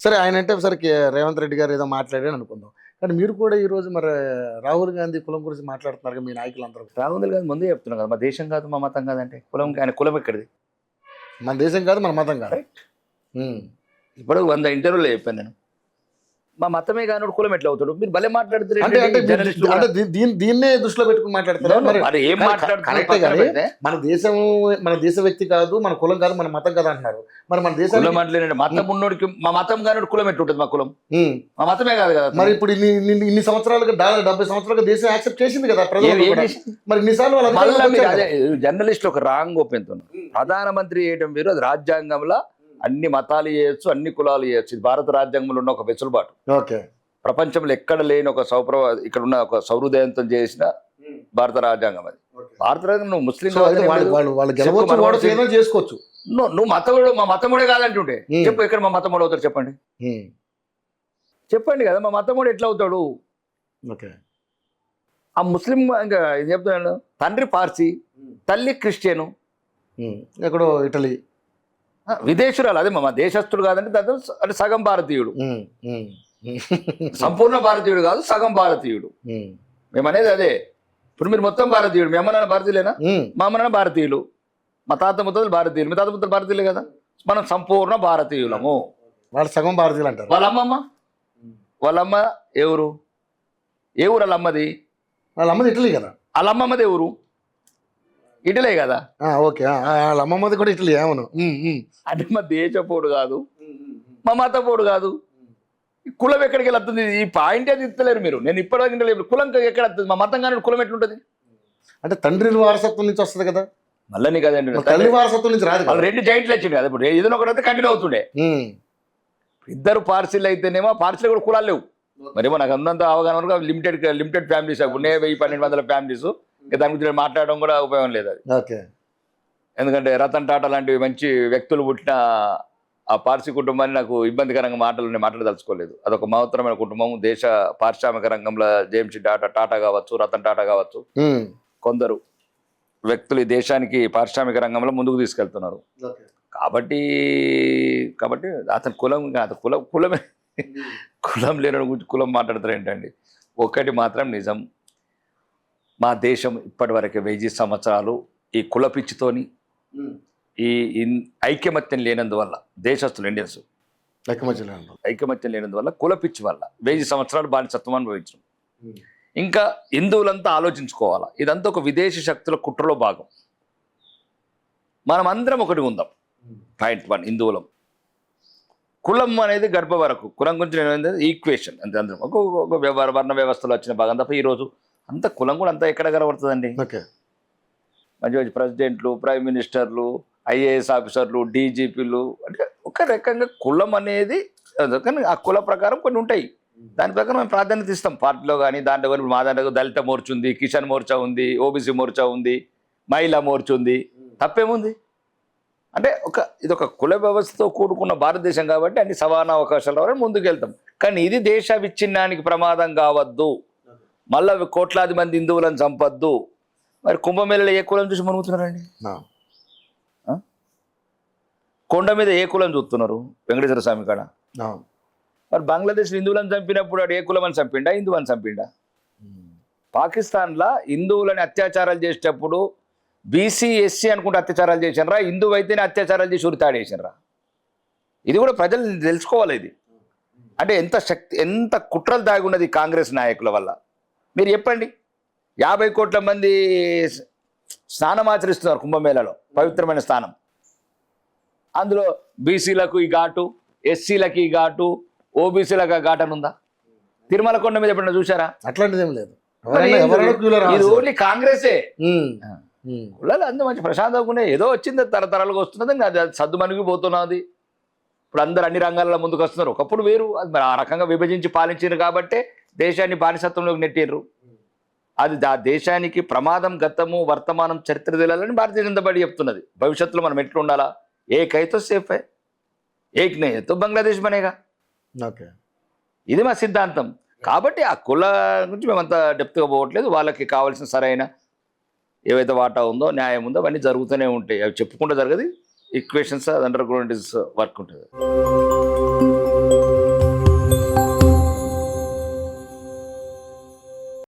సరే ఆయన అంటే సరే రేవంత్ రెడ్డి గారు ఏదో మాట్లాడారు అనుకుందాం. కానీ మీరు కూడా ఈరోజు మరి రాహుల్ గాంధీ కులం గురించి మాట్లాడుతున్నారు కదా మీ నాయకులందరూ. రాహుల్ గాంధీ ముందే చెప్తున్నాం కదా, మా దేశం కాదు మా మతం కాదంటే కులం, ఆయన కులం ఎక్కడిది? మన దేశం కాదు మన మతం కాదు. ఇప్పుడు 100 ఇంటర్వ్యూలో చెప్పాను నేను, మా మతమే కాని కులం ఎట్లా అవుతాడు? మీరు భలే మాట్లాడుతారు. దీన్నే దృష్టిలో పెట్టుకుని మాట్లాడుతున్నారు. మన దేశ వ్యక్తి కాదు, మన కులం కాదు, మన మతం కాదు అంటున్నారు. మరి మన దేశం మతం ఉన్నోడికి మా మతం కాని కులం ఎట్లుంటుంది? మా కులం మా మతమే కాదు కదా. మరి ఇప్పుడు ఇన్ని సంవత్సరాలుగా 70 సంవత్సరాలుగా దేశం యాక్సెప్ట్ చేసింది కదా ప్రజలు. మరి ఇన్నిసార్లు జర్నలిస్ట్ ఒక రాంగ్ ఒపీనియన్, ప్రధానమంత్రి చేయడం వేరు, అది రాజ్యాంగంలో అన్ని మతాలు చేయొచ్చు, అన్ని కులాలు చేయొచ్చు. ఇది భారత రాజ్యాంగంలో ఉన్న ఒక వెసులుబాటు. ప్రపంచంలో ఎక్కడ లేని ఒక ఇక్కడ ఉన్న ఒక సౌహృదయంతో చేసిన భారత రాజ్యాంగం అది. భారత రాజ్యాంగం నువ్వు ముస్లిం చేసుకోవచ్చు, నువ్వు మతముడు మా మతముడే కాదంటుంటే చెప్పు, ఎక్కడ మా మతముడు అవుతాడు చెప్పండి, చెప్పండి కదా. మా మతముడు ఎట్లా అవుతాడు? ఆ ముస్లిం ఇంకా చెప్తున్నాను, తండ్రి పార్సీ, తల్లి క్రిస్టియను, ఎక్కడో ఇటలీ, విదేశీయురాలు. అదే మా దేశస్తుడు కాదంటే దాంట్లో అంటే సగం భారతీయుడు, సంపూర్ణ భారతీయుడు కాదు, సగం భారతీయుడు. మేము అనేది అదే. ఇప్పుడు మీరు మొత్తం భారతీయుడు, మీ అమ్మ నాన్న భారతీయులేనా? మా అమ్మ నాన్న భారతీయులు, మా తాత ముత్తలు భారతీయులు, మీ తాత ముత్తలు భారతీయులే కదా. మనం సంపూర్ణ భారతీయులము. వాళ్ళు సగం భారతీయులు అంటారు. వాళ్ళమ్మ ఎవరు? ఏ ఊరు వాళ్ళ అమ్మది? వాళ్ళ అమ్మది ఇటలీ కదా. వాళ్ళ అమ్మమ్మది ఎవరు? ఇటలే కదా. ఓకే, వాళ్ళ అమ్మమ్మది కూడా ఇటలీ. అవును. అంటే మా దేశపోడు కాదు, మా మతపోడు కాదు. కులం ఎక్కడికి వెళ్తుంది? ఈ పాయింట్ అది ఇస్తలేరు మీరు. నేను ఇప్పటివరకు కులం ఎక్కడ వస్తుంది? మా మతం కానీ కులం ఎట్లుంటుంది? అంటే తండ్రి వారసత్వం నుంచి వస్తుంది కదా. మళ్ళీ కదండి, తల్లి వారసత్వం నుంచి రాదు. వాళ్ళు 2 జాయింట్లు వచ్చింది కదా. ఇప్పుడు ఏదైనా ఒకటి అయితే కంటిన్యూ అవుతుండే. ఇద్దరు పార్సీలు అయితేనేమో పార్సీలు కూడా కులాలు లేవు. మరేమో నాకు అందంత అవగాహన లిమిటెడ్ ఫ్యామిలీస్, ఉన్నాయి 1000-1200 ఫ్యామిలీస్. దాని గురించి మాట్లాడడం కూడా ఉపయోగం లేదు అది. ఎందుకంటే రతన్ టాటా లాంటి మంచి వ్యక్తులు పుట్టిన ఆ పార్సీ కుటుంబాన్ని నాకు ఇబ్బందికరంగా మాట్లాడదలుచుకోలేదు. అదొక మహత్తరమైన కుటుంబం. దేశ పారిశ్రామిక రంగంలో జేమ్స్ టాటా కావచ్చు, రతన్ టాటా కావచ్చు, కొందరు వ్యక్తులు ఈ దేశానికి పారిశ్రామిక రంగంలో ముందుకు తీసుకెళ్తున్నారు. కాబట్టి అతని కులం కులమే కులం లేని గురించి కులం మాట్లాడతారు ఏంటండి? ఒక్కటి మాత్రం నిజం, మా దేశం ఇప్పటివరకు 1000 సంవత్సరాలు ఈ కుల పిచ్చితోని ఈ ఐకమత్యం లేనందువల్ల, దేశస్తులు ఇండియన్స్ ఐకమత్యం లేనందువల్ల, కుల పిచ్చి వల్ల 1000 సంవత్సరాలు బానిసత్వం అనుభవించడం. ఇంకా హిందువులంతా ఆలోచించుకోవాలా, ఇదంతా ఒక విదేశీ శక్తుల కుట్రలో భాగం. మనం అందరం ఒకటి ఉందాం. పాయింట్ 1, హిందువులం. కులం అనేది గర్భ వరకు, కులం గురించి నేను ఈక్వేషన్ అంతే. అందరం ఒక వర్ణ వ్యవస్థలో వచ్చిన భాగం తప్ప ఈరోజు అంత కులం కూడా అంతా ఎక్కడ కనబడుతుందండి? మంచి మంచి ప్రెసిడెంట్లు, ప్రైమ్ మినిస్టర్లు, IAS ఆఫీసర్లు, DGPలు, అంటే ఒక రకంగా కులం అనేది. కానీ ఆ కుల ప్రకారం కొన్ని ఉంటాయి, దాని ప్రకారం మేము ప్రాధాన్యత ఇస్తాం పార్టీలో కానీ దాంట్లో కానీ. మా దాంట్లో దళిత మోర్చా ఉంది, కిసాన్ మోర్చా ఉంది, OBC మోర్చా ఉంది, మహిళా మోర్చా ఉంది. తప్పేముంది? అంటే ఇదొక కుల వ్యవస్థతో కూడుకున్న భారతదేశం కాబట్టి అన్ని సమాన అవకాశాలు రావాలని ముందుకు వెళ్తాం. కానీ ఇది దేశ విచ్ఛిన్నానికి ప్రమాదం కావద్దు, మళ్ళీ కోట్లాది మంది హిందువులను చంపద్దు. మరి కుంభమేళలో ఏ కులం చూసి మునుగుతున్నారండి? కొండ మీద ఏ కులం చూస్తున్నారు? వెంకటేశ్వర స్వామి కాడ. మరి బంగ్లాదేశ్ హిందువులను చంపినప్పుడు అడు ఏ కులం అని చంపిండా, హిందువు అని చంపిండా? పాకిస్తాన్లో హిందువులని అత్యాచారాలు చేసేటప్పుడు BC SC అనుకుంటే అత్యాచారాలు చేసినరా, హిందువు అయితేనే అత్యాచారాలు చేసి ఉరితాడేసినరా? ఇది కూడా ప్రజలు తెలుసుకోవాలి. ఇది అంటే ఎంత కుట్రలు దాగి ఉన్నది కాంగ్రెస్ నాయకుల వల్ల. మీరు చెప్పండి, 50 కోట్ల మంది స్నానం ఆచరిస్తున్నారు కుంభమేళలో, పవిత్రమైన స్నానం. అందులో BCలకు ఈ ఘాటు, SCలకు ఈ ఘాటు, OBCలకు ఆ ఘాటు అని ఉందా? తిరుమల కొండ మీద ఎప్పుడైనా చూసారా? అట్లాంటిది ఏం లేదు. ఇది ఓన్లీ కాంగ్రెసే. కులాలు అందరూ మంచి ప్రశాంతంగా ఏదో వచ్చింది, తరతరాలుగా వస్తున్నది, అది సద్దు మనిగిపోతున్నది. ఇప్పుడు అందరు అన్ని రంగాలలో ముందుకు వస్తున్నారు. ఒకప్పుడు వేరు, అది మరి ఆ రకంగా విభజించి పాలించారు కాబట్టే దేశాన్ని బానిసత్వంలోకి నెట్టారు. అది దేశానికి ప్రమాదం. గతము, వర్తమానం, చరిత్ర తెలియాలని భారతీయ జనతా పార్టీ చెప్తున్నది. భవిష్యత్తులో మనం ఎట్లా ఉండాలా? ఏకైతే సేఫ్, ఏక్ నయ్యతో బంగ్లాదేశ్ బనేగా. ఇది మా సిద్ధాంతం. కాబట్టి ఆ కుల గురించి మేమంతా డెప్త్గా పోవట్లేదు. వాళ్ళకి కావాల్సిన సరైన ఏవైతే వాటా ఉందో, న్యాయం ఉందో అవన్నీ జరుగుతూనే ఉంటాయి. అవి చెప్పుకుంటూ జరగదు. ఈక్వేషన్స్ అండర్ గ్రౌండ్ వర్క్ ఉంటుంది.